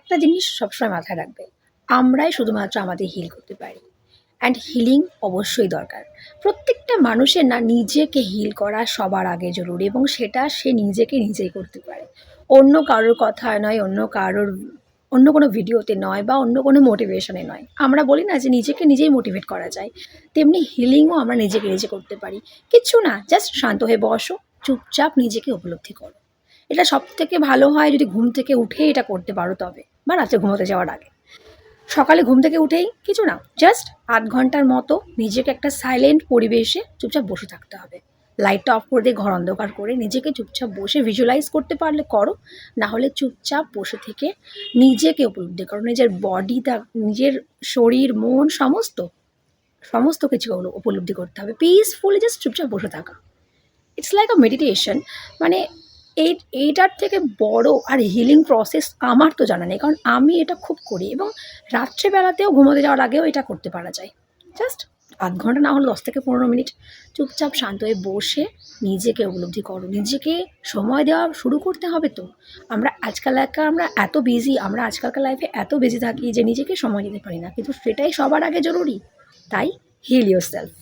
একটা জিনিস সবসময় মাথায় রাখবে, আমরাই শুধুমাত্র আমাদের হিল করতে পারি। অ্যান্ড হিলিং অবশ্যই দরকার। প্রত্যেকটা মানুষের না নিজেকে হিল করা সবার আগে জরুরি, এবং সেটা সে নিজেকে নিজেই করতে পারে। অন্য কারোর কথায় নয়, অন্য কোনো ভিডিওতে নয়, বা অন্য কোনো মোটিভেশনে নয়। আমরা বলি না যে নিজেকে নিজেই মোটিভেট করা যায়, তেমনি হিলিংও আমরা নিজেকে নিজে করতে পারি। কিচ্ছু না, জাস্ট শান্ত হয়ে বসো, চুপচাপ নিজেকে উপলব্ধি করো। এটা সবথেকে ভালো হয় যদি ঘুম থেকে উঠে এটা করতে পারো তবে, বা রাতে ঘুমোতে যাওয়ার আগে। সকালে ঘুম থেকে উঠেই কিছু না, জাস্ট আধ ঘন্টার মতো নিজেকে একটা সাইলেন্ট পরিবেশে চুপচাপ বসে থাকতে হবে। লাইটটা অফ করে দিয়ে ঘর অন্ধকার করে নিজেকে চুপচাপ বসে ভিজুয়ালাইজ করতে পারলে করো, না হলে চুপচাপ বসে থেকে নিজেকে উপলব্ধি করো। নিজের বডিটা, নিজের শরীর, মন, সমস্ত সমস্ত কিছু উপলব্ধি করতে হবে। পিসফুলি জাস্ট চুপচাপ বসে থাকা, ইটস লাইক আ মেডিটেশন। মানে এইটার থেকে বড় আর হিলিং প্রসেস আমার তো জানা নেই, কারণ আমি এটা খুব করি, এবং রাত্রেবেলাতেও ঘুমোতে যাওয়ার আগেও এটা করতে পারা যায়। জাস্ট আধ ঘন্টা না হলে 10 থেকে 15 মিনিট চুপচাপ শান্ত হয়ে বসে নিজেকে উপলব্ধি করো। নিজেকে সময় দেওয়া শুরু করতে হবে তো। আমরা এত বিজি, আমরা আজকালকার লাইফে এত বিজি থাকি যে নিজেকে সময় দিতে পারি না, কিন্তু সেটাই সবার আগে জরুরি। তাই হিল ইয়োর সেলফ।